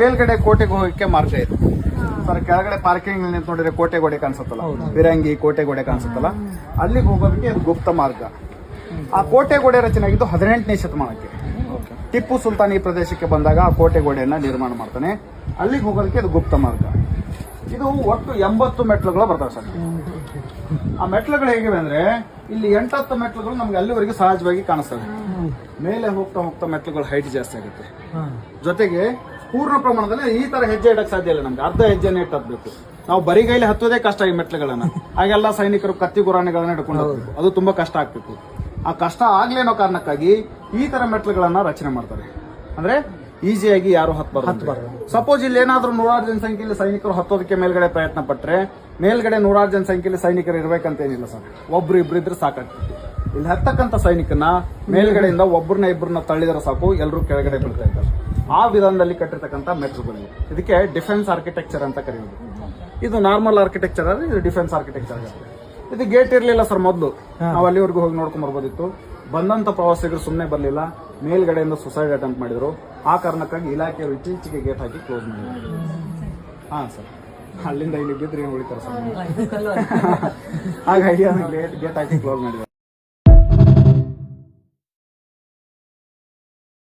ಮೇಲ್ಗಡೆ ಕೋಟೆಗೆ ಹೋಗಕ್ಕೆ ಮಾರ್ಗ ಇದೆ ಸರ್. ಕೆಳಗಡೆ ಪಾರ್ಕಿಂಗ್ ನಿಂತು ನೋಡಿದ್ರೆ ಕೋಟೆ ಗೋಡೆ ಕಾಣಿಸುತ್ತಲ್ಲ, ಫಿರಂಗಿ ಕೋಟೆ ಗೋಡೆ ಕಾಣಿಸುತ್ತಲ್ಲ, ಅಲ್ಲಿಗೆ ಹೋಗೋದಕ್ಕೆ ಇದು ಗುಪ್ತ ಮಾರ್ಗ. ಆ ಕೋಟೆ ಗೋಡೆ ರಚನೆ ಆಗಿದ್ದು 18ನೇ ಶತಮಾನಕ್ಕೆ. ಟಿಪ್ಪು ಸುಲ್ತಾನ್ ಈ ಪ್ರದೇಶಕ್ಕೆ ಬಂದಾಗ ಆ ಕೋಟೆ ಗೋಡೆಯನ್ನ ನಿರ್ಮಾಣ ಮಾಡ್ತಾನೆ. ಅಲ್ಲಿಗೆ ಹೋಗೋದಕ್ಕೆ ಇದು ಗುಪ್ತ ಮಾರ್ಗ. ಇದು ಒಟ್ಟು 80 ಮೆಟ್ಲುಗಳು ಬರ್ತವೆ ಸರ್. ಆ ಮೆಟ್ಲುಗಳು ಹೇಗಿವೆ ಅಂದ್ರೆ ಇಲ್ಲಿ 8-10 ಮೆಟ್ಲುಗಳು ನಮ್ಗೆ ಅಲ್ಲಿವರೆಗೆ ಸಹಜವಾಗಿ ಕಾಣಿಸ್ತವೆ. ಮೇಲೆ ಹೋಗ್ತಾ ಹೋಗ್ತಾ ಮೆಟ್ಲುಗಳು ಹೈಟ್ ಜಾಸ್ತಿ ಆಗುತ್ತೆ. ಜೊತೆಗೆ ಪೂರ್ಣ ಪ್ರಮಾಣದಲ್ಲಿ ಈ ತರ ಹೆಜ್ಜೆ ಇಡಕ್ ಸಾಧ್ಯ ಇಲ್ಲ. ನಮ್ಗೆ ಅರ್ಧ ಹೆಜ್ಜೆನೇ ಇಟ್ಟಬೇಕು. ನಾವು ಬರಿಗೈಲಿ ಹತ್ತೋದೇ ಕಷ್ಟ ಈ ಮೆಟ್ಲುಗಳನ್ನ. ಹಾಗೆಲ್ಲ ಸೈನಿಕರು ಕತ್ತಿ ಗುರಾಣಿಗಳನ್ನ ಹಿಡ್ಕೊಂಡು ಹೋಗ್ಬೇಕು. ಅದು ತುಂಬಾ ಕಷ್ಟ ಆಗ್ತಿತ್ತು. ಆ ಕಷ್ಟ ಆಗ್ಲೇನೋ ಕಾರಣಕ್ಕಾಗಿ ಈ ತರ ಮೆಟ್ಲುಗಳನ್ನ ರಚನೆ ಮಾಡ್ತಾರೆ. ಅಂದ್ರೆ ಈಸಿಯಾಗಿ ಯಾರು ಹತ್ತಬಾರ್ದು. ಸಪೋಸ್ ಇಲ್ಲಿ ಏನಾದ್ರೂ 100 ಜನಸಂಖ್ಯೆಯಲ್ಲಿ ಸೈನಿಕರು ಹತ್ತೋದಕ್ಕೆ ಮೇಲ್ಗಡೆ ಪ್ರಯತ್ನ ಪಟ್ರೆ ಮೇಲ್ಗಡೆ 100 ಜನಸಂಖ್ಯೆಯಲ್ಲಿ ಸೈನಿಕರು ಇರ್ಬೇಕಂತ ಏನಿಲ್ಲ ಸರ್. ಒಬ್ರು ಇಬ್ರು ಇದ್ರೆ ಸಾಕಾಗ್ತದೆ. ಇಲ್ಲಿ ಹತ್ತಕ್ಕಂತ ಸೈನಿಕನ ಮೇಲ್ಗಡೆಯಿಂದ ಇಬ್ಬರನ್ನ ತಳ್ಳಿದ್ರೆ ಸಾಕು, ಎಲ್ಲರೂ ಕೆಳಗಡೆ ಬೀಳ್ತಾ ಇದ್ದಾರೆ. ಆ ವಿಧಾನದಲ್ಲಿ ಕಟ್ಟಿರ್ತಕ್ಕಂಥ ಮೆಟ್ಲುಗಳು. ಇದಕ್ಕೆ ಡಿಫೆನ್ಸ್ ಆರ್ಕಿಟೆಕ್ಚರ್ ಅಂತ ಕರೆಯೋದು. ಇದು ನಾರ್ಮಲ್ ಆರ್ಕಿಟೆಕ್ಚರ್ ಆದ್ರೆ ಇದು ಡಿಫೆನ್ಸ್ ಆರ್ಕಿಟೆಕ್ಚರ್ ಆಗುತ್ತೆ. ಇದು ಗೇಟ್ ಇರ್ಲಿಲ್ಲ ಸರ್ ಮೊದಲು. ನಾವು ಅಲ್ಲಿವರೆಗೂ ಹೋಗಿ ನೋಡ್ಕೊಂಡ್ ಬರ್ಬೋದಿತ್ತು. ಬಂದಂತ ಪ್ರವಾಸಿಗರು ಸುಮ್ಮನೆ ಬರ್ಲಿಲ್ಲ, ಮೇಲ್ಗಡೆಯಿಂದ ಸುಸೈಡ್ ಅಟೆಂಪ್ಟ್ ಮಾಡಿದ್ರು. ಆ ಕಾರಣಕ್ಕಾಗಿ ಇಲಾಖೆಯವರು ಇತ್ತೀಚೆಗೆ ಗೇಟ್ ಹಾಕಿ ಕ್ಲೋಸ್ ಮಾಡಿದ್ರು. ಹಾ ಸರ್, ಅಲ್ಲಿಂದ ಇಲ್ಲಿ ಬಿದ್ದರೆ ಏನು ಉಳಿತಾರೆ ಸರ್. ಹಾಗಾಗಿ ಗೇಟ್ ಹಾಕಿ ಕ್ಲೋಸ್ ಮಾಡಿದ್ರು.